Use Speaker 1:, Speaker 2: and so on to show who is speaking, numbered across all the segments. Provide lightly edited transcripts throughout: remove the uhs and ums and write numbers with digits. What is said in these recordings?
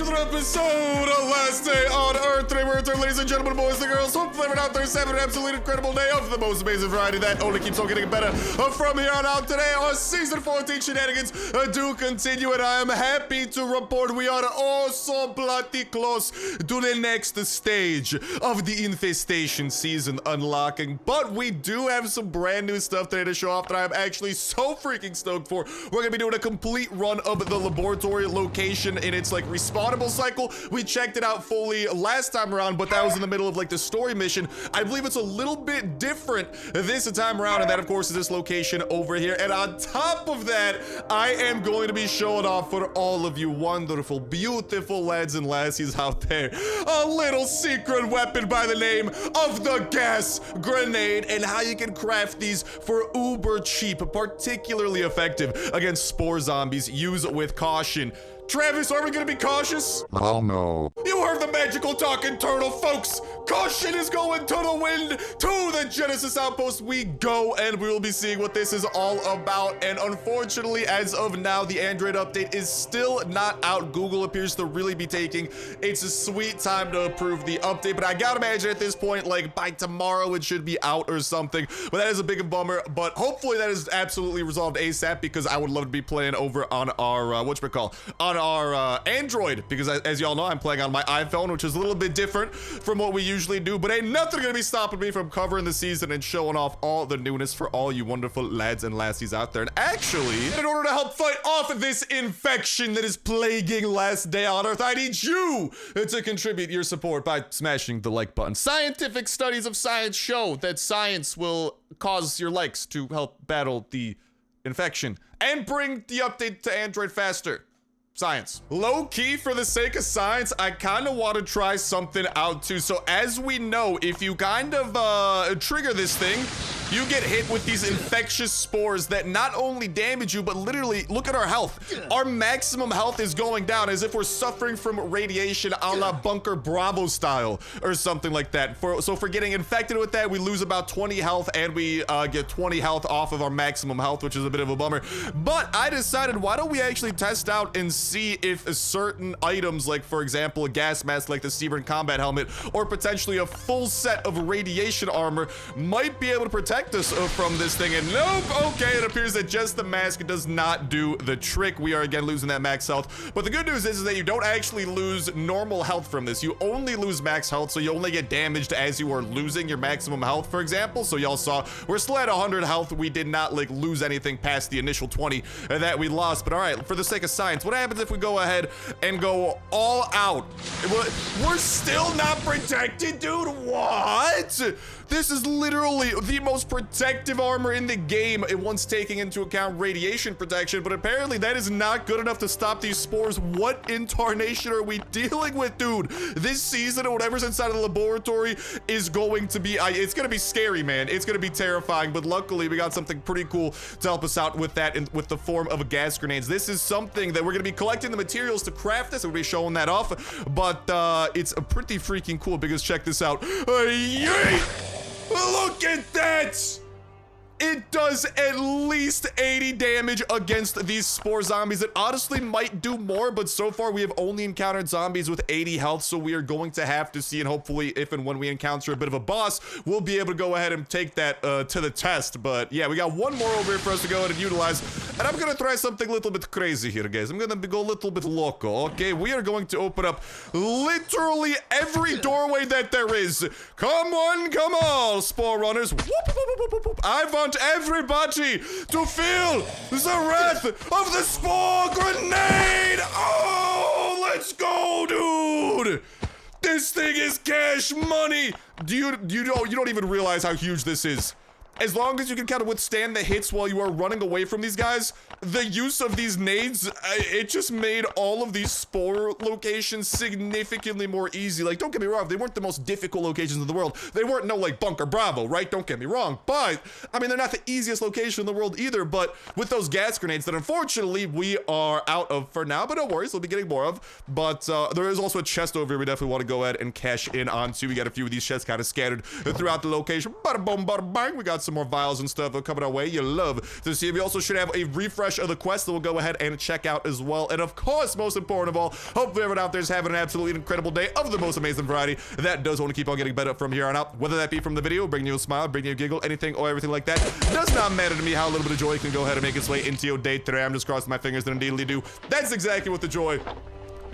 Speaker 1: to another episode of Last Day on Earth. Today we're returning, ladies and gentlemen, boys and girls. Hopefully everyone out there is having an absolutely incredible day of the most amazing variety that only keeps on getting better from here on out. Today our season 14 shenanigans do continue, and I am happy to report we are also bloody close to the next stage of the infestation season unlocking. But we do have some brand new stuff today to show off that I'm actually so freaking stoked for. We're gonna be doing a complete run of the laboratory location in its like respawnable cycle. We checked it out fully last time around, but that was in the middle of like the story mission. I believe it's a little bit different this time around, and that of course is this location over here. And on top of that, I am going to be showing off for all of you wonderful, beautiful lads and lassies out there a little secret weapon by the name of the gas grenade, and how you can craft these for uber cheap, particularly effective against spore zombies. Use with caution. Travis, are we gonna be cautious?
Speaker 2: Oh no.
Speaker 1: You heard the magical talking turtle, folks. Caution is going to the wind. To the Genesis Outpost we go, and we will be seeing what this is all about. And unfortunately, as of now, the Android update is still not out. Google appears to really be taking its sweet time to approve the update, but I gotta imagine at this point, like by tomorrow, it should be out or something. But that is a big bummer, but hopefully that is absolutely resolved ASAP, because I would love to be playing over on our, on our Android, because as y'all know, I'm playing on my iPhone, which is a little bit different from what we usually do, but ain't nothing gonna be stopping me from covering the season and showing off all the newness for all you wonderful lads and lassies out there. And actually, in order to help fight off this infection that is plaguing Last Day on Earth, I need you to contribute your support by smashing the like button. Scientific studies of science show that science will cause your likes to help battle the infection and bring the update to Android faster. Science. Low key, for the sake of science, I kind of want to try something out too. So as we know, if you kind of trigger this thing, you get hit with these infectious spores that not only damage you, but literally, look at our health. Our maximum health is going down as if we're suffering from radiation a la Bunker Bravo style or something like that. So for getting infected with that, we lose about 20 health, and we get 20 health off of our maximum health, which is a bit of a bummer. But I decided, why don't we actually test out and see if certain items, like for example, a gas mask like the Seaburn combat helmet, or potentially a full set of radiation armor, might be able to protect us from this thing. And nope, okay, it appears that just the mask does not do the trick. We are again losing that max health, but the good news is that you don't actually lose normal health from this. You only lose max health, so you only get damaged as you are losing your maximum health, for example. So y'all saw we're still at 100 health. We did not like lose anything past the initial 20 that we lost. But all right, for the sake of science, what happens if we go ahead and go all out? We're still not protected, dude. What? This is literally the most protective armor in the game, once taking into account radiation protection, but apparently that is not good enough to stop these spores. What in tarnation are we dealing with, dude? This season, or whatever's inside of the laboratory, is going to be, it's gonna be scary, man. It's gonna be terrifying, but luckily we got something pretty cool to help us out with that, with the form of gas grenades. This is something that we're gonna be collecting the materials to craft this. We'll be showing that off, but it's a pretty freaking cool, because check this out. Yay! Look at that! It does at least 80 damage against these spore zombies. It honestly might do more, but so far we have only encountered zombies with 80 health, so we are going to have to see, and hopefully if and when we encounter a bit of a boss, we'll be able to go ahead and take that to the test. But yeah, we got one more over here for us to go ahead and utilize, and I'm gonna try something a little bit crazy here, guys. I'm gonna go a little bit loco, okay? We are going to open up literally every doorway that there is. Come on, come on, spore runners. Whoop, whoop, whoop, whoop, whoop. I want everybody to feel the wrath of the spore grenade. Oh, let's go, dude. This thing is cash money. You don't even realize how huge this is. As long as you can kind of withstand the hits while you are running away from these guys, the use of these nades, it just made all of these spore locations significantly more easy. Like, don't get me wrong, they weren't the most difficult locations in the world. They weren't no like Bunker Bravo, right? Don't get me wrong. But, I mean, they're not the easiest location in the world either, but with those gas grenades that unfortunately we are out of for now, but no worries, we'll be getting more of. But there is also a chest over here we definitely want to go ahead and cash in on too. We got a few of these chests kind of scattered throughout the location. Bada boom, bada bang. We got some some more vials and stuff coming our way. You love to see. We also should have a refresh of the quest that we'll go ahead and check out as well. And of course, most important of all, hopefully everyone out there is having an absolutely incredible day of the most amazing variety that does want to keep on getting better from here on out. Whether that be from the video, bringing you a smile, bringing you a giggle, anything or everything like that, does not matter to me. How a little bit of joy can go ahead and make its way into your day today. I'm just crossing my fingers and indeedly do. That's exactly what the joy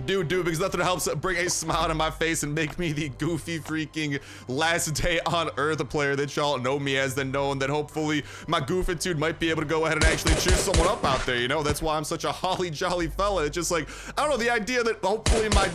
Speaker 1: do because nothing helps bring a smile to my face and make me the goofy freaking last day on earth player that y'all know me as, then knowing that hopefully my goofitude might be able to go ahead and actually cheer someone up out there. You know, that's why I'm such a holly jolly fella. It's just like, I don't know, the idea that hopefully my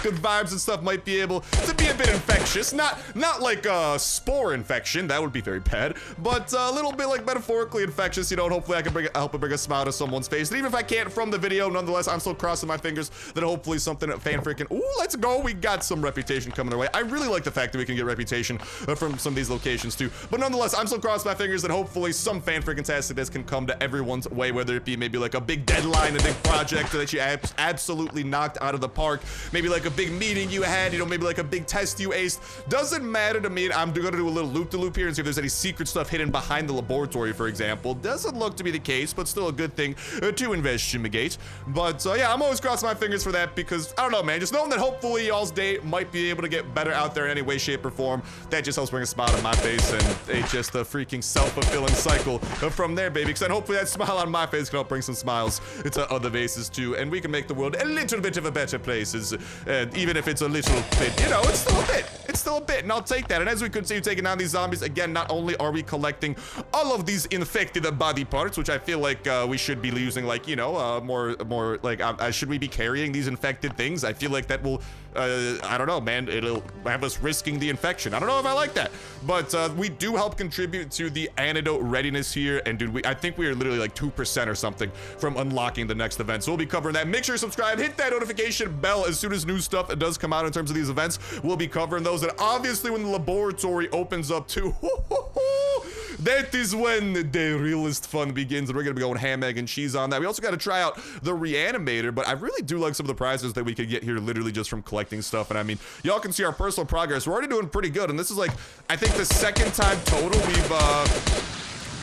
Speaker 1: good vibes and stuff might be able to be a bit infectious, not like a spore infection, that would be very bad, but a little bit like metaphorically infectious, you know, and hopefully I can help bring a smile to someone's face. And even if I can't from the video, nonetheless, I'm still crossing my fingers that hopefully something fan freaking, ooh, let's go. We got some reputation coming our way. I really like the fact that we can get reputation from some of these locations too. But nonetheless, I'm still crossing my fingers that hopefully some fan freaking tasticness can come to everyone's way, whether it be maybe like a big deadline, a big project that you absolutely knocked out of the park, maybe like a big meeting you had, you know, maybe like a big test you aced. Doesn't matter to me. I'm gonna do a little loop-de-loop here and see if there's any secret stuff hidden behind the laboratory, for example. Doesn't look to be the case, but still a good thing to investigate. But yeah, I'm always crossing my fingers for that because I don't know, man, just knowing that hopefully y'all's day might be able to get better out there in any way, shape, or form, that just helps bring a smile on my face, and it's just a freaking self-fulfilling cycle from there, baby, because then hopefully that smile on my face can help bring some smiles to other faces too, and we can make the world a little bit of a better place, even if it's a little bit, you know, it's still a bit, and I'll take that. And as we continue taking down these zombies, again, not only are we collecting all of these infected body parts, which I feel like we should be using, like, you know, more like, should we be carrying these infected things? I feel like that will, I don't know, man, it'll have us risking the infection. I don't know if I like that, but we do help contribute to the antidote readiness here, and dude, I think we are literally like 2% or something from unlocking the next event, so we'll be covering that. Make sure you subscribe, hit that notification bell as soon as new stuff does come out in terms of these events. We'll be covering those, and obviously when the laboratory opens up too, that is when the realest fun begins, and we're gonna be going ham, egg, and cheese on that. We also got to try out the reanimator, but I really do like some of the prizes that we could get here literally just from collecting stuff. And I mean, y'all can see our personal progress. We're already doing pretty good, and this is like, I think the second time total we've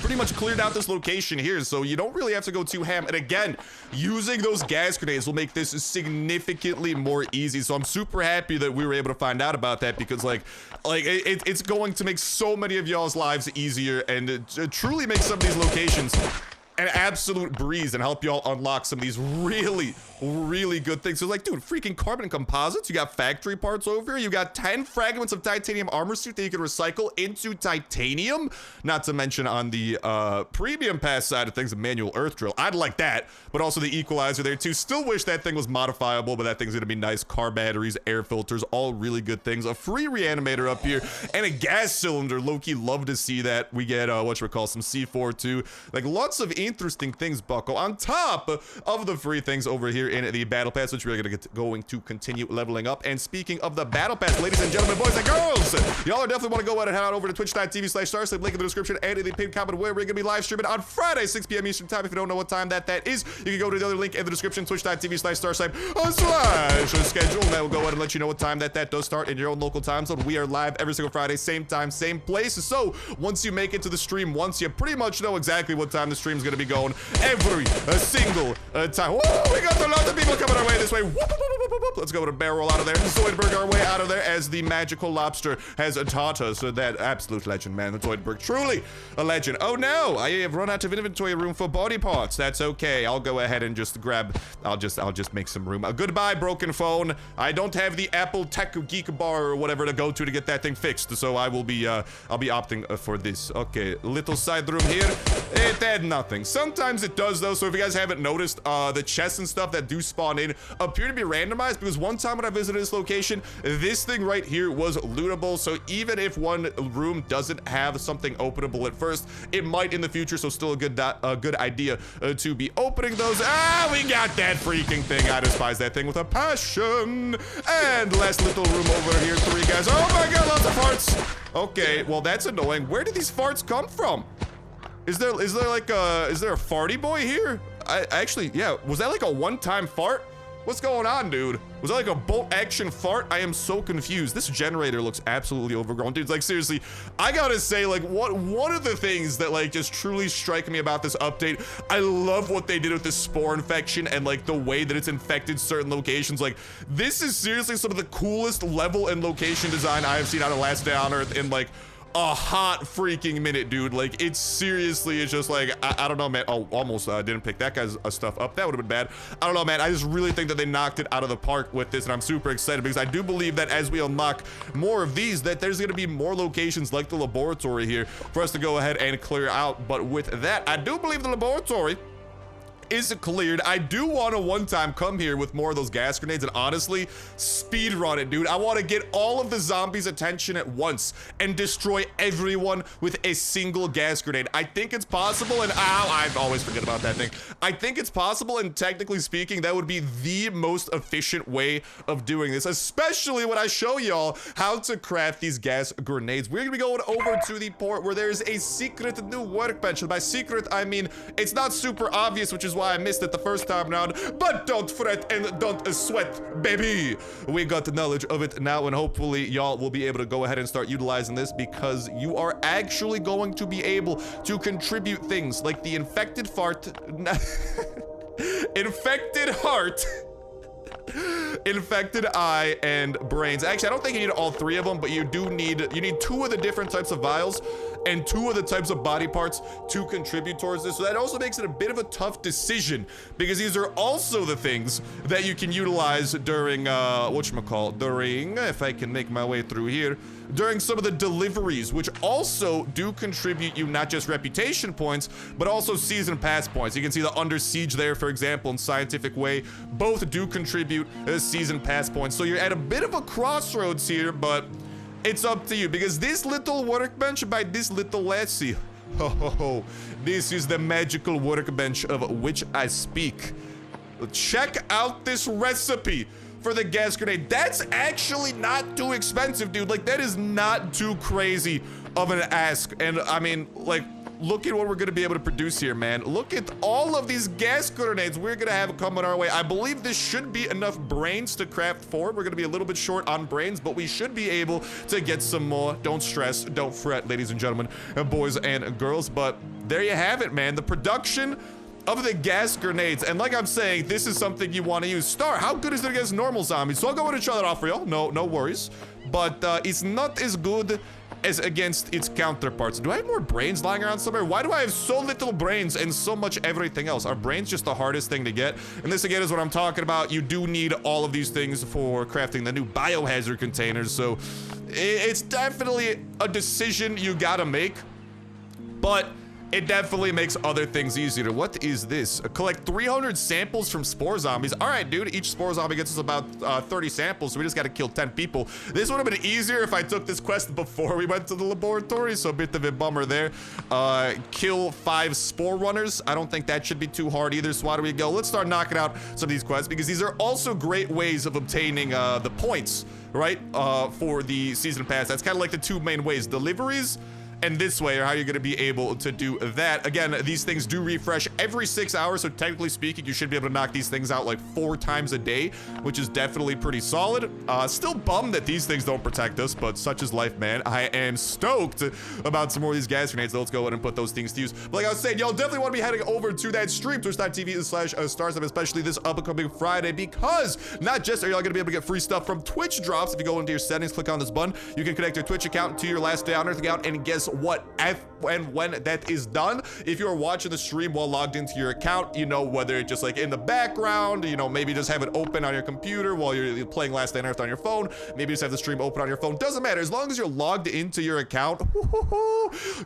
Speaker 1: pretty much cleared out this location here, so you don't really have to go too ham. And again, using those gas grenades will make this significantly more easy, so I'm super happy that we were able to find out about that, because like it's going to make so many of y'all's lives easier, and it truly makes some of these locations an absolute breeze and help y'all unlock some of these really good things. So like, dude, freaking carbon composites, you got factory parts over here, you got 10 fragments of titanium armor suit that you can recycle into titanium, not to mention on the premium pass side of things, a manual earth drill. I'd like that, but also the equalizer there too. Still wish that thing was modifiable, but that thing's gonna be nice. Car batteries, air filters, all really good things. A free reanimator up here, and a gas cylinder. Low-key love to see that. We get whatchamacallit, some C4 too. Like, lots of interesting things, bucko, on top of the free things over here in the battle pass, which we're going to continue leveling up. And speaking of the battle pass, ladies and gentlemen, boys and girls, y'all are definitely want to go ahead and head on over to twitch.tv/Starsnipe, link in the description and in the pinned comment where we're gonna be live streaming on Friday, 6 p.m. Eastern time. If you don't know what time that is, you can go to the other link in the description, twitch.tv/Starsnipe/schedule, and that will go ahead and let you know what time that does start in your own local time zone. We are live every single Friday, same time, same place. So once you make it to the stream once, you pretty much know exactly what time the stream's gonna be going every single time. Whoa, we got a lot of people coming our way this way. Whoop, whoop, whoop, whoop, whoop. Let's go with a barrel roll out of there. Zoidberg our way out of there as the magical lobster has taught us that absolute legend, man. The Zoidberg, truly a legend. Oh no, I have run out of inventory room for body parts. That's okay. I'll go ahead and just grab, I'll just make some room. Goodbye, broken phone. I don't have the Apple Tech Geek Bar or whatever to go to get that thing fixed, so I will be, I'll be opting for this. Okay, little side room here. It had nothing. Sometimes it does though, so if you guys haven't noticed, the chests and stuff that do spawn in appear to be randomized, because one time when I visited this location, this thing right here was lootable, so even if one room doesn't have something openable at first, it might in the future, so still a good idea to be opening those. Ah, we got that freaking thing. I despise that thing with a passion. And last little room over here, 3 guys. Oh my god, lots of farts. Okay, well that's annoying. Where did these farts come from? Is there like a farty boy here? I actually, yeah, was that like a one-time fart? What's going on, dude? Was that like a bolt action fart? I am so confused. This generator looks absolutely overgrown. Dude, like seriously, I gotta say, like one of the things that like just truly strike me about this update, I love what they did with this spore infection and like the way that it's infected certain locations. Like this is seriously some of the coolest level and location design I have seen out of Last Day on Earth in like a hot freaking minute, dude. Like it's seriously, it's just like I don't know, man. Oh, almost didn't pick that guy's stuff up. That would have been bad. I don't know, man. I just really think that they knocked it out of the park with this, and I'm super excited because I do believe that as we unlock more of these, that there's gonna be more locations like the laboratory here for us to go ahead and clear out. But with that, I do believe the laboratory is cleared. I do want to one time come here with more of those gas grenades and honestly speed run it, dude. I want to get all of the zombies' attention at once and destroy everyone with a single gas grenade. I think it's possible, and I always forget about that thing. I think it's possible, and technically speaking, that would be the most efficient way of doing this, especially when I show y'all how to craft these gas grenades. We're gonna be going over to the port where there's a secret new workbench, and by secret I mean it's not super obvious, which is why I missed it the first time around, but don't fret and don't sweat, baby. We got the knowledge of it now, and hopefully y'all will be able to go ahead and start utilizing this because you are actually going to be able to contribute things like the infected fart, infected heart, infected eye, and brains. Actually, I don't think you need all three of them, but you need 2 of the different types of vials and 2 of the types of body parts to contribute towards this. So that also makes it a bit of a tough decision because these are also the things that you can utilize during during, if I can make my way through here, during some of the deliveries, which also do contribute you not just reputation points, but also season pass points. You can see the Under Siege there, for example, in Scientific Way. Both do contribute season pass points. So you're at a bit of a crossroads here, but it's up to you because this little workbench by this little lassie, this is the magical workbench of which I speak. Check out this recipe for the gas grenade. That's actually not too expensive, dude. Like that is not too crazy of an ask. And I mean, like, look at what we're gonna be able to produce here, man. Look at all of these gas grenades we're gonna have coming our way. I believe this should be enough brains to craft 4. We're gonna be a little bit short on brains, but we should be able to get some more. Don't stress, don't fret, ladies and gentlemen, boys and girls. But there you have it, man. The production of the gas grenades. And like I'm saying, this is something you want to use. Star, how good is it against normal zombies? So I'll go ahead and show that off for y'all. No worries. But it's not as good as against its counterparts. Do I have more brains lying around somewhere? Why do I have so little brains and so much everything else? Are brains just the hardest thing to get? And this again is what I'm talking about. You do need all of these things for crafting the new biohazard containers. So it's definitely a decision you gotta make, but it definitely makes other things easier. What is this? Collect 300 samples from spore zombies. All right, dude, each spore zombie gets us about 30 samples, so we just gotta kill 10 people. This would have been easier if I took this quest before we went to the laboratory, so a bit of a bummer there. Kill 5 spore runners. I don't think that should be too hard either, so why do we go? Let's start knocking out some of these quests because these are also great ways of obtaining the points, right, for the season pass. That's kind of like the 2 main ways. Deliveries and this way are how you're going to be able to do that. Again, these things do refresh every 6 hours, so technically speaking, you should be able to knock these things out like 4 times a day, which is definitely pretty solid. Still bummed that these things don't protect us, but such is life, man. I am stoked about some more of these gas grenades, so let's go ahead and put those things to use. But like I was saying, y'all definitely want to be heading over to that stream, twitch.tv/Starsnipe, especially this upcoming Friday, because not just are y'all going to be able to get free stuff from Twitch drops. If you go into your settings, click on this button, you can connect your Twitch account to your Last Day on Earth account, and guess what? And when that is done, if you're watching the stream while logged into your account, you know, whether it's just like in the background, you know, maybe just have it open on your computer while you're playing Last Day on Earth on your phone, maybe just have the stream open on your phone, doesn't matter. As long as you're logged into your account,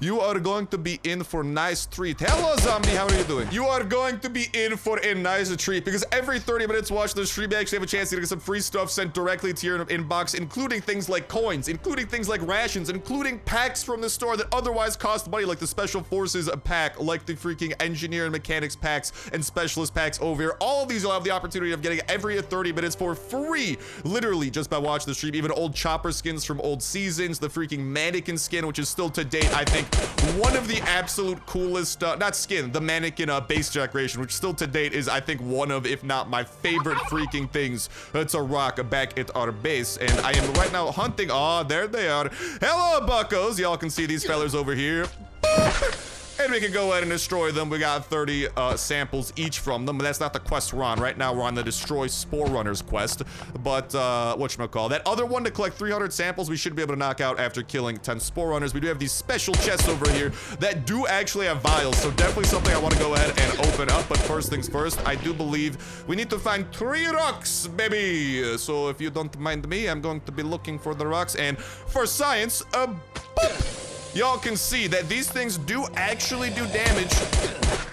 Speaker 1: you are going to be in for a nice treat. Hello, zombie, how are you doing? You are going to be in for a nice treat because every 30 minutes watching the stream, you actually have a chance to get some free stuff sent directly to your inbox, including things like coins, including things like rations, including packs from the store. Spore that otherwise cost money, like the Special Forces pack, like the freaking Engineer and Mechanics packs and Specialist packs over here. All of these you'll have the opportunity of getting every 30 minutes for free, literally just by watching the stream. Even old chopper skins from old seasons, the freaking mannequin skin, which is still to date, I think, one of the absolute coolest, not skin, the mannequin base decoration, which still to date is, I think, one of, if not my favorite freaking things to rock back at our base. And I am right now hunting. Oh, there they are. Hello, buckos. Y'all can see these fellas over here. And we can go ahead and destroy them. We got 30 samples each from them, but that's not the quest we're on. Right now, we're on the Destroy Spore Runners quest. But, whatchamacall, that other one to collect 300 samples, we should be able to knock out after killing 10 Spore Runners. We do have these special chests over here that do actually have vials, so definitely something I want to go ahead and open up. But first things first, I do believe we need to find 3 rocks, baby. So if you don't mind me, I'm going to be looking for the rocks. And for science, boop! Y'all can see that these things do actually do damage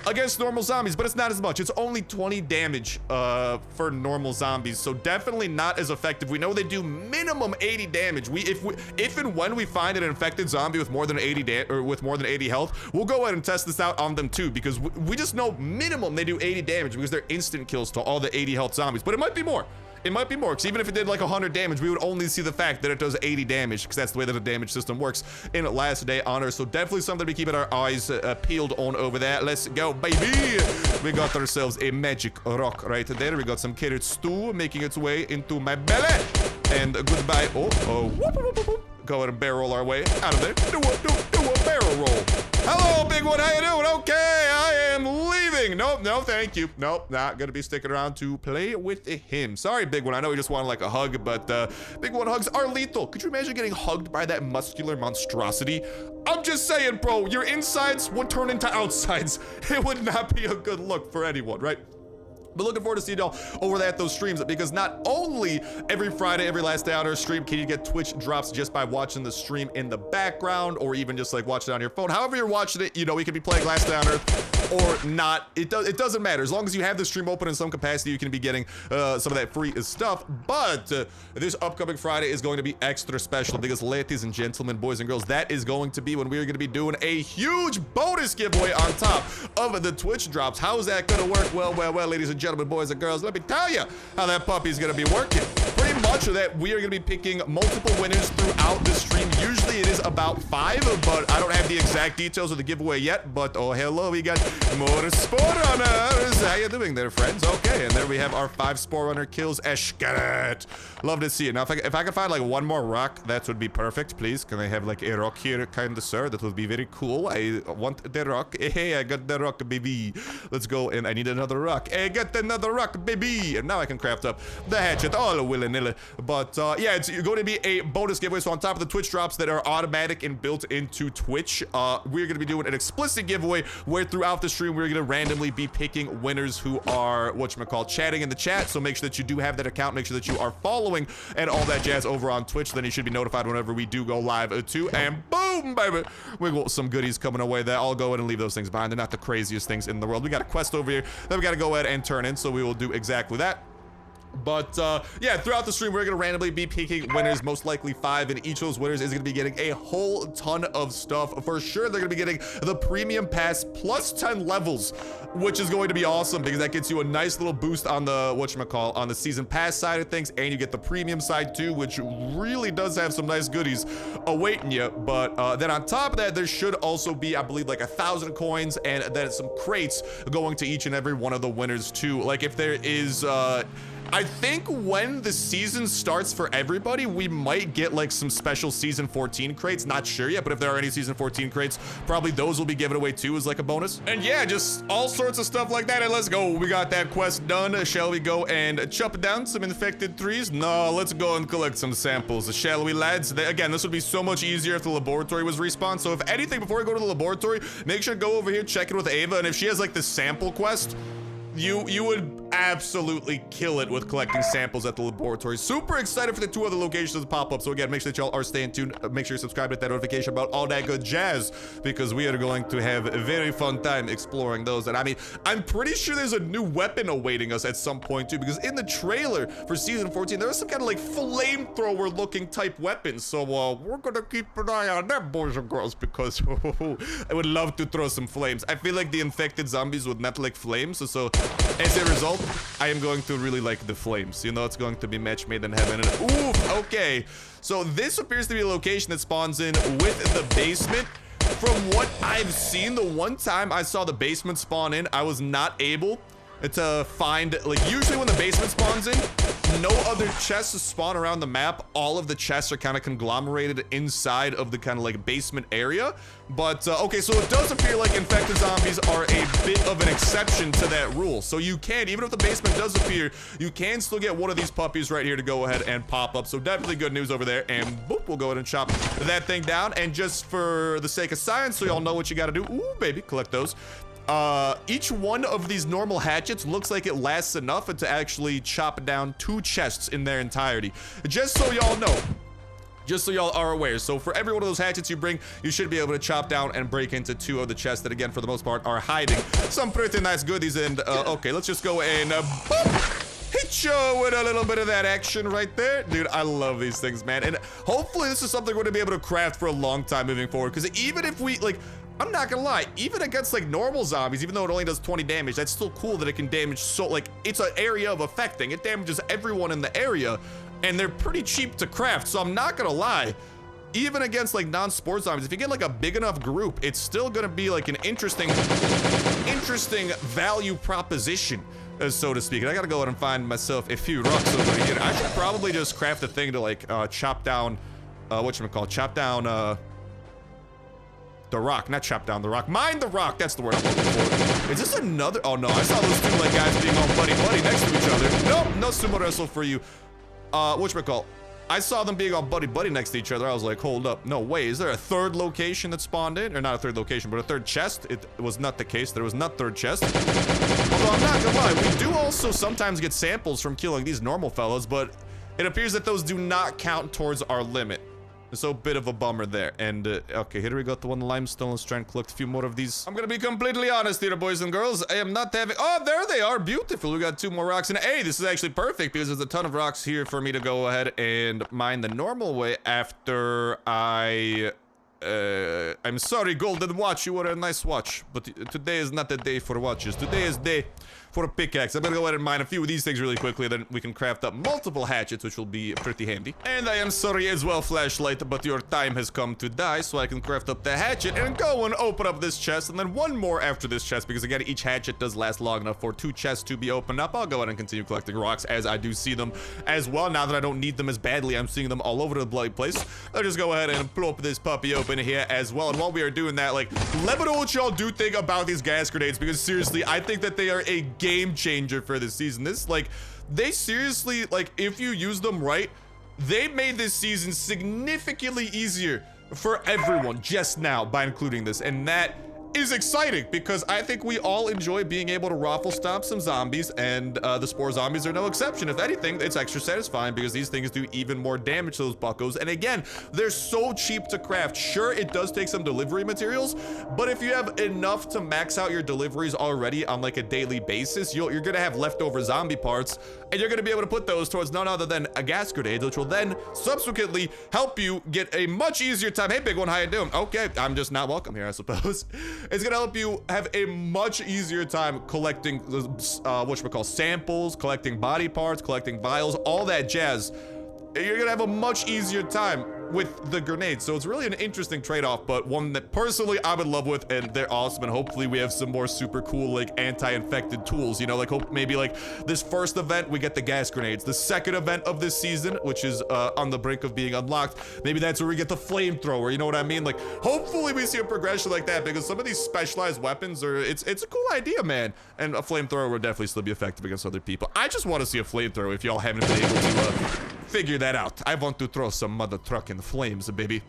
Speaker 1: against normal zombies, but it's not as much. It's only 20 damage for normal zombies, so definitely not as effective. We know they do minimum 80 damage. If and when we find an infected zombie with more than 80 health, we'll go ahead and test this out on them too, because we just know minimum they do 80 damage because they're instant kills to all the 80 health zombies. But it might be more. It might be more, because even if it did like 100 damage, we would only see the fact that it does 80 damage, because that's the way that the damage system works in Last Day on Earth. So definitely something to be keeping our eyes peeled on over there. Let's go, baby. We got ourselves a magic rock right there. We got some carrot stew making its way into my belly. And goodbye. Oh, whoop, whoop, whoop, whoop. Go ahead and barrel roll our way out of there. Do a barrel roll. Hello, big one. How you doing? Okay, I am leaving. Nope, no, thank you. Nope, not gonna be sticking around to play with him. Sorry, big one. I know you just wanted like a hug, but big one hugs are lethal. Could you imagine getting hugged by that muscular monstrosity? I'm just saying, bro, your insides would turn into outsides. It would not be a good look for anyone, right? But looking forward to seeing y'all over there at those streams, because not only every Friday, every Last Day on Earth stream can you get Twitch drops just by watching the stream in the background, or even just like watching it on your phone. However you're watching it, you know, we could be playing Last Day on Earth or not. It doesn't matter. As long as you have the stream open in some capacity, you can be getting some of that free stuff. But this upcoming Friday is going to be extra special, because ladies and gentlemen, boys and girls, that is going to be when we're going to be doing a huge bonus giveaway on top of the Twitch drops. How is that going to work? Well, ladies and gentlemen, boys and girls, let me tell you how that puppy's gonna be working. Pretty much that we are gonna be picking multiple winners throughout the stream. Usually it is about 5, but I don't have the exact details of the giveaway yet. But oh, hello, we got more Spore Runners. How you doing there, friends? Okay, and there we have our 5 Spore Runner kills. Eshkaret. Love to see it. Now, if I can find like one more rock, that would be perfect. Please, can I have like a rock here, kind of, sir? That would be very cool. I want the rock. Hey, I got the rock, baby. Let's go, and I need another rock. Hey, get another rock, baby. And now I can craft up the hatchet all willy-nilly. But yeah, it's going to be a bonus giveaway. So on top of the Twitch drops that are automatic and built into Twitch, we're going to be doing an explicit giveaway where throughout the stream we're going to randomly be picking winners who are chatting in the chat. So make sure that you do have that account. Make sure that you are following and all that jazz over on Twitch. Then you should be notified whenever we do go live too. And boom, baby, we got some goodies coming away there. I'll go ahead and leave those things behind. They're not the craziest things in the world. We got a quest over here that we got to go ahead and turn in. So we will do exactly that. But yeah, throughout the stream we're gonna randomly be picking winners, most likely 5, and each of those winners is gonna be getting a whole ton of stuff. For sure they're gonna be getting the premium pass plus 10 levels, which is going to be awesome, because that gets you a nice little boost on the on the season pass side of things, and you get the premium side too, which really does have some nice goodies awaiting you. But then on top of that, there should also be, I believe, like 1,000 coins, and then some crates going to each and every one of the winners too. Like if there is I think when the season starts for everybody, we might get like some special season 14 crates. Not sure yet, but if there are any season 14 crates, probably those will be given away too as like a bonus. And yeah, just all sorts of stuff like that. And let's go. We got that quest done. Shall we go and chop down some infected trees? No, let's go and collect some samples. Shall we, lads? Again, this would be so much easier if the laboratory was respawned. So if anything, before we go to the laboratory, make sure to go over here, check it with Ava. And if she has like the sample quest, you would absolutely kill it with collecting samples at the laboratory. Super excited for the 2 other locations to pop up. So again, make sure that y'all are staying tuned. Make sure you subscribe, hit that notification about all that good jazz, because we are going to have a very fun time exploring those. And I mean, I'm pretty sure there's a new weapon awaiting us at some point too, because in the trailer for season 14, there was some kind of like flamethrower looking type weapon. So we're gonna keep an eye on that, boys and girls, because I would love to throw some flames. I feel like the infected zombies would not like flames, so as a result, I am going to really like the flames. You know, it's going to be match made in heaven. And oof, okay. So this appears to be a location that spawns in with the basement. From what I've seen, the one time I saw the basement spawn in, I was not able to find, like, usually when the basement spawns in, no other chests spawn around the map. All of the chests are kind of conglomerated inside of the kind of like basement area. But okay, so it does appear like infected zombies are a bit of an exception to that rule. So you can, even if the basement does appear, you can still get one of these puppies right here to go ahead and pop up. So definitely good news over there. And boop, we'll go ahead and chop that thing down. And just for the sake of science, so y'all know what you got to do. Ooh, baby, collect those. Each one of these normal hatchets looks like it lasts enough to actually chop down 2 chests in their entirety. Just so y'all know. Just so y'all are aware. So for every one of those hatchets you bring, you should be able to chop down and break into 2 of the chests that, again, for the most part, are hiding some pretty nice goodies. And, okay, let's just go and, boop, hit you with a little bit of that action right there. Dude, I love these things, man. And hopefully this is something we're going to be able to craft for a long time moving forward. Because even if we, like, I'm not gonna lie, even against like normal zombies, even though it only does 20 damage, that's still cool that it can damage. So like, it's an area of affecting. It damages everyone in the area, and they're pretty cheap to craft. So I'm not gonna lie, even against like non-spore zombies, if you get like a big enough group, it's still gonna be like an interesting value proposition, so to speak. And I gotta go ahead and find myself a few rocks over here. I should probably just craft a thing to like chop down, chop down the rock, not chop down the rock. Mine the rock, that's the word I'm looking for. Is this another? Oh no, I saw those 2 like guys being all buddy-buddy next to each other. Nope, no sumo wrestle for you. Whatchamacallit? I saw them being all buddy-buddy next to each other. I was like, hold up, no way. Is there a 3rd location that spawned in? Or not a 3rd location, but a 3rd chest? It was not the case. There was not 3rd chest. Although I'm not gonna lie, we do also sometimes get samples from killing these normal fellas, but it appears that those do not count towards our limit. So, bit of a bummer there. And, okay, here we got the one limestone. Let's try and collect a few more of these. I'm gonna be completely honest here, boys and girls. I am not having... Oh, there they are. Beautiful. We got 2 more rocks. And, hey, this is actually perfect because there's a ton of rocks here for me to go ahead and mine the normal way after I... I'm sorry, Golden Watch. You were a nice watch. But today is not the day for watches. Today is day for a pickaxe. I'm gonna go ahead and mine a few of these things really quickly, then we can craft up multiple hatchets, which will be pretty handy. And I am sorry as well, Flashlight, but your time has come to die, so I can craft up the hatchet and go and open up this chest, and then 1 more after this chest, because again, each hatchet does last long enough for 2 chests to be opened up. I'll go ahead and continue collecting rocks as I do see them as well. Now that I don't need them as badly, I'm seeing them all over the bloody place. I'll just go ahead and plop this puppy open here as well. And while we are doing that, like, let me know what y'all do think about these gas grenades, because seriously, I think that they are a game changer for this season. This, like, they seriously, like, if you use them right, they made this season significantly easier for everyone just now by including this, and that is exciting because I think we all enjoy being able to raffle stomp some zombies, and the Spore zombies are no exception. If anything, it's extra satisfying because these things do even more damage to those buckos. And again, they're so cheap to craft. Sure, it does take some delivery materials, but if you have enough to max out your deliveries already on like a daily basis, you're gonna have leftover zombie parts, and you're gonna be able to put those towards none other than a gas grenade, which will then subsequently help you get a much easier time. Hey, big one, how you doing? Okay, I'm just not welcome here, I suppose. It's gonna help you have a much easier time collecting samples, collecting body parts, collecting vials, all that jazz. You're gonna have a much easier time with the grenades. So it's really an interesting trade-off, but one that personally I'm in love with, and they're awesome. And hopefully we have some more super cool like anti-infected tools, you know, like hope maybe like this first event we get the gas grenades, the second event of this season, which is on the brink of being unlocked, maybe that's where we get the flamethrower, you know what I mean? Like hopefully we see a progression like that, because some of these specialized weapons are, it's a cool idea, man. And a flamethrower would definitely still be effective against other people. I just want to see a flamethrower if y'all haven't been able to figure that out. I want to throw some mother truck in the flames, baby.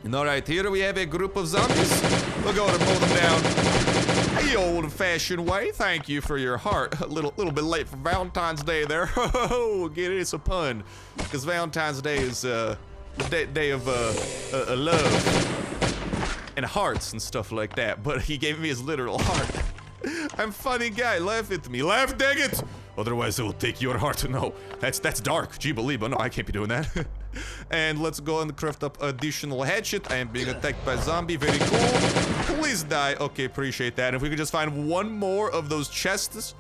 Speaker 1: And all right, here we have a group of zombies. We'll go ahead and mow them down. the old-fashioned way. Thank you for your heart. A little bit late for Valentine's Day there. Get it? It's a pun, because Valentine's Day is the day of love and hearts and stuff like that. But he gave me his literal heart. I'm a funny guy. Laugh at me. Laugh, dang it! Otherwise, I will take your heart. No, that's dark. Gee, believe me. No, I can't be doing that. And let's go and craft up additional hatchet. I am being attacked by a zombie. Very cool. Please die. Okay, appreciate that. If we could just find one more of those chests.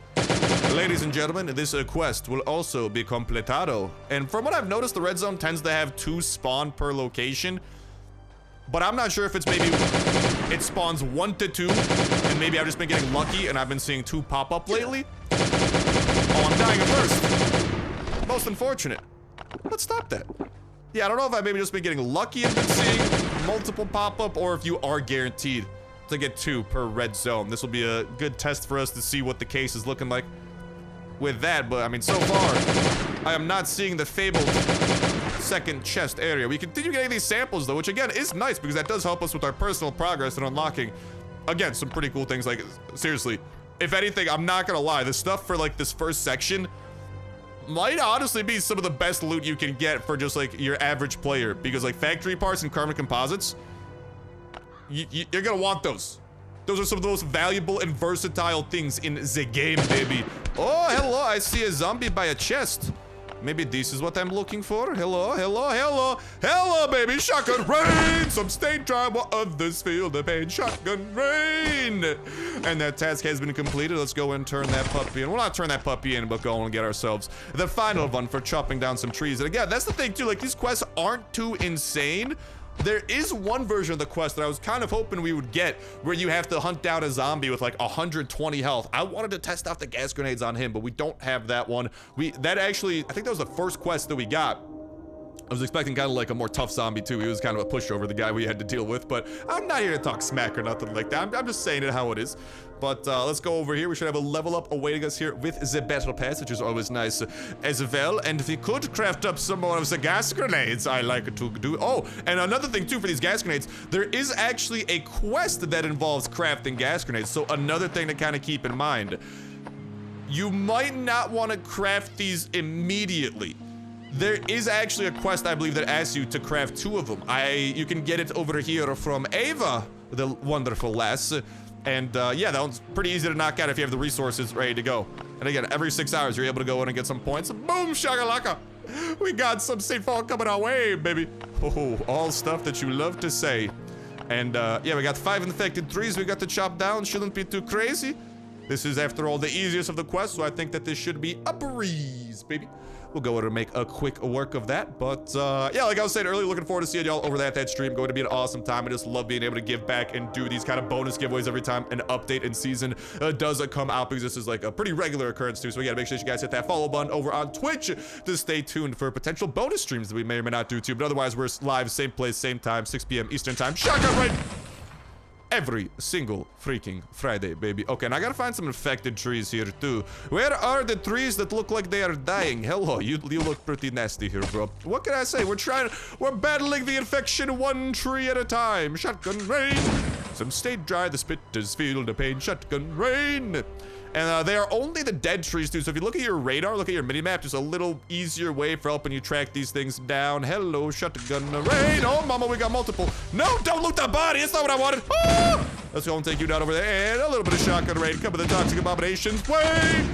Speaker 1: Ladies and gentlemen, this quest will also be completado. And from what I've noticed, the red zone tends to have 2 spawn per location. But I'm not sure if it's maybe it spawns 1 to 2, and maybe I've just been getting lucky and I've been seeing 2 pop up lately. Oh, I'm dying at first. Most unfortunate. Let's stop that. Yeah, I don't know if I've maybe just been getting lucky and been seeing multiple pop up, or if you are guaranteed to get 2 per red zone. This will be a good test for us to see what the case is looking like with that. But I mean, so far, I am not seeing the fabled second chest area. We continue getting these samples though, which again is nice because that does help us with our personal progress and unlocking, again, some pretty cool things. Like, seriously, if anything, I'm not gonna lie, the stuff for like this first section might honestly be some of the best loot you can get for just like your average player, because like factory parts and carbon composites, you're gonna want those. Those are some of the most valuable and versatile things in the game, baby. Oh, hello, I see a zombie by a chest. Maybe this is what I'm looking for. Hello, hello, hello. Hello, baby. Shotgun rain. Some state dry while others feel the pain. Shotgun rain. And that task has been completed. Let's go and turn that puppy in. We'll not turn that puppy in, but go and get ourselves the final one for chopping down some trees. And again, that's the thing too. Like, these quests aren't too insane. There is one version of the quest that I was kind of hoping we would get, where you have to hunt down a zombie with like 120 health. I wanted to test out the gas grenades on him, but we don't have that one. That actually, I think that was the first quest that we got. I was expecting kind of like a more tough zombie too. He was kind of a pushover, the guy we had to deal with, but I'm not here to talk smack or nothing like that. I'm just saying it how it is. But let's go over here. We should have a level up awaiting us here with the battle pass, which is always nice as well. And if we could craft up some more of the gas grenades, I like to do. Oh, and another thing too for these gas grenades, there is actually a quest that involves crafting gas grenades. So another thing to kind of keep in mind, you might not want to craft these immediately. There is actually a quest, I believe, that asks you to craft 2 of them. You can get it over here from Ava, the wonderful lass. And yeah, that one's pretty easy to knock out if you have the resources ready to go. And again, every 6 hours, you're able to go in and get some points. Boom, shakalaka. We got some St. coming our way, baby. Oh, all stuff that you love to say. And yeah, we got 5 infected trees we got to chop down. Shouldn't be too crazy. This is, after all, the easiest of the quests, so I think that this should be a breeze, baby. We'll go over and make a quick work of that. But yeah, like I was saying earlier, looking forward to seeing y'all over that stream. Going to be an awesome time. I just love being able to give back and do these kind of bonus giveaways every time an update in season does come out, because this is like a pretty regular occurrence too. So we gotta make sure you guys hit that follow button over on Twitch to stay tuned for potential bonus streams that we may or may not do too. But otherwise, we're live, same place, same time, 6 p.m. Eastern time. Shotgun right every single freaking Friday, baby. Okay, and I gotta find some infected trees here too. Where are the trees that look like they are dying? Hello, you look pretty nasty here, bro. What can I say? We're battling the infection 1 tree at a time. Shotgun rain. Some stayed dry, the spitters feel the pain. Shotgun rain. And they are only the dead trees too. So if you look at your radar, look at your mini-map, just a little easier way for helping you track these things down. Hello, shotgun rain. Oh, mama, we got multiple. No, don't loot the body. That's not what I wanted. Ah! Let's go and take you down over there. And a little bit of shotgun rain. Come with the toxic abominations. Way.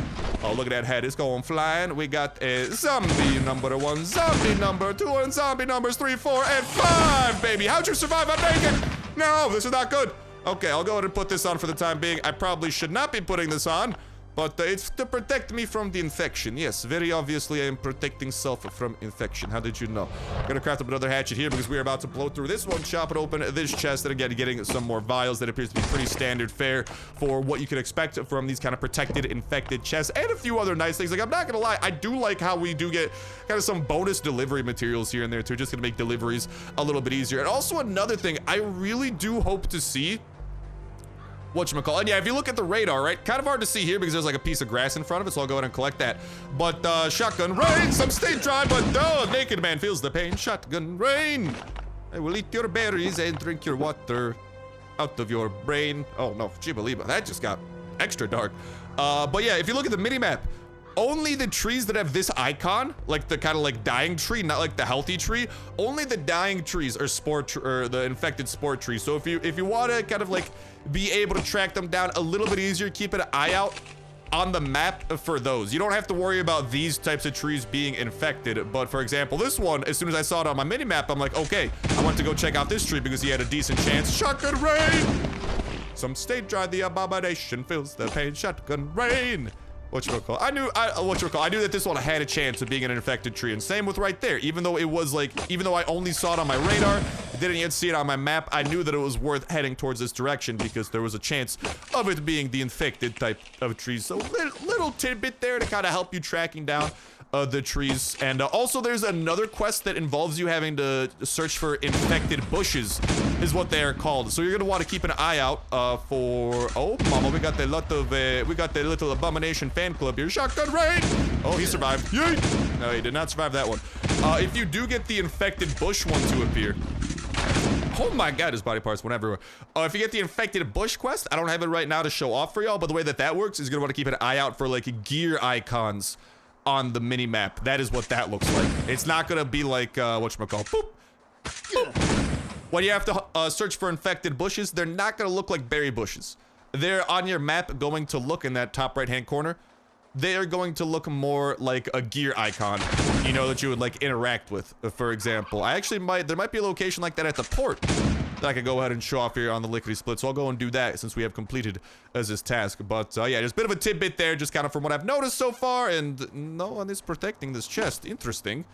Speaker 1: Oh, look at that head. It's going flying. We got a zombie number 1, zombie number 2, and zombie numbers 3, 4, and 5, baby. How'd you survive? I'm naked. No, this is not good. Okay, I'll go ahead and put this on for the time being. I probably should not be putting this on, but it's to protect me from the infection. Yes, very obviously I am protecting self from infection. How did you know? I'm gonna craft up another hatchet here because we're about to blow through this one, chop it open, this chest, and again, getting some more vials that appears to be pretty standard fare for what you can expect from these kind of protected, infected chests, and a few other nice things. Like, I'm not gonna lie, I do like how we do get kind of some bonus delivery materials here and there too, just gonna make deliveries a little bit easier. And also another thing, I really do hope to see whatchamacallit. And yeah, if you look at the radar, right, kind of hard to see here because there's like a piece of grass in front of it, so I'll go ahead and collect that. But shotgun rain, some stay dry, but naked man feels the pain. Shotgun rain. I will eat your berries and drink your water. out of your brain. Oh no, Jibaliba, that just got extra dark. But yeah, if you look at the mini-map, only the trees that have this icon, like the kind of like dying tree, not like the healthy tree, only the dying trees are spore or the infected spore trees. So if you want to kind of like be able to track them down a little bit easier, keep an eye out on the map for those. You don't have to worry about these types of trees being infected. But for example, this one, as soon as I saw it on my mini map, I'm like, okay, I want to go check out this tree because he had a decent chance. Shotgun rain. Some state dry, the abomination fills the pain. Shotgun rain. Whatchamacallit? I knew that this one had a chance of being an infected tree, and same with right there. Even though it was like, even though I only saw it on my radar, didn't yet see it on my map, I knew that it was worth heading towards this direction because there was a chance of it being the infected type of trees. So little tidbit there to kind of help you tracking down the trees. And also there's another quest that involves you having to search for infected bushes, is what they are called. So you're gonna want to keep an eye out for, oh mama, we got the little abomination fan club here. Shotgun rain. Oh, he survived. Yeet. No, he did not survive that one. If you do get the infected bush one to appear, oh my god, his body parts went everywhere. If you get the infected bush quest, I don't have it right now to show off for y'all, but the way that works is you're gonna want to keep an eye out for like gear icons on the mini map. That is what that looks like. It's not gonna be like whatchamacallit, boop, boop. When you have to search for infected bushes, they're not gonna look like berry bushes. They're on your map going to look in that top right hand corner. They are going to look more like a gear icon, you know, that you would like interact with. For example, there might be a location like that at the port that I could go ahead and show off here on the lickety split. So I'll go and do that since we have completed as this task. But yeah, there's a bit of a tidbit there, just kind of from what I've noticed so far. And no one is protecting this chest. Interesting.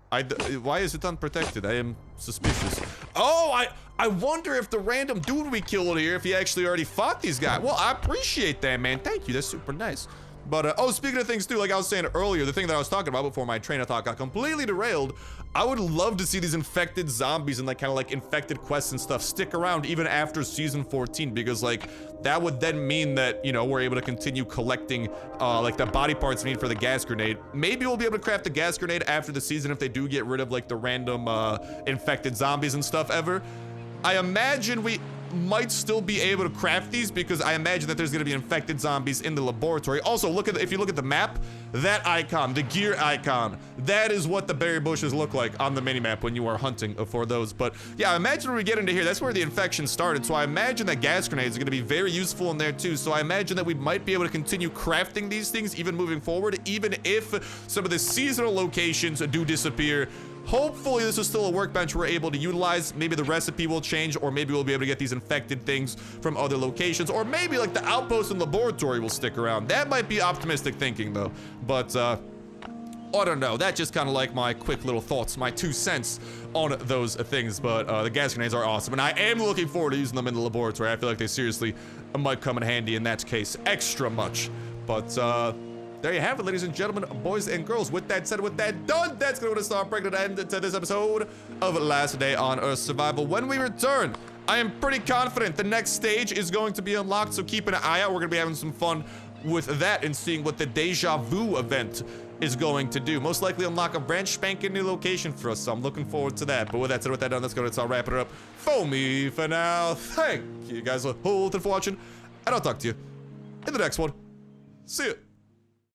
Speaker 1: Why is it unprotected? I am suspicious. Oh, I wonder if the random dude we killed here, if he actually already fought these guys. Well, I appreciate that, man. Thank you. That's super nice. But, oh, speaking of things too, like I was saying earlier, the thing that I was talking about before my train of thought got completely derailed, I would love to see these infected zombies and like kind of like infected quests and stuff stick around even after season 14, because like that would then mean that, you know, we're able to continue collecting like the body parts we need for the gas grenade. Maybe we'll be able to craft the gas grenade after the season if they do get rid of like the random infected zombies and stuff ever. I imagine we might still be able to craft these because I imagine that there's going to be infected zombies in the laboratory. Also, if you look at the map, that icon, the gear icon, that is what the berry bushes look like on the minimap when you are hunting for those. But yeah, I imagine when we get into here, that's where the infection started. So I imagine that gas grenades are going to be very useful in there too. So I imagine that we might be able to continue crafting these things even moving forward, even if some of the seasonal locations do disappear. Hopefully this is still a workbench we're able to utilize. Maybe the recipe will change, or maybe we'll be able to get these infected things from other locations, or maybe like the outpost and laboratory will stick around. That might be optimistic thinking though, but I don't know. That's just kind of like my quick little thoughts, my 2 cents on those things. But the gas grenades are awesome, and I am looking forward to using them in the laboratory. I feel like they seriously might come in handy in that case extra much. But there you have it, ladies and gentlemen, boys and girls. With that said, with that done, that's going to start bringing an end to this episode of Last Day on Earth Survival. When we return, I am pretty confident the next stage is going to be unlocked, so keep an eye out. We're going to be having some fun with that and seeing what the Deja Vu event is going to do. Most likely unlock a brand spanking new location for us, so I'm looking forward to that. But with that said, with that done, that's going to start wrapping it up for me for now. Thank you guys a whole ton for watching, and I'll talk to you in the next one. See ya.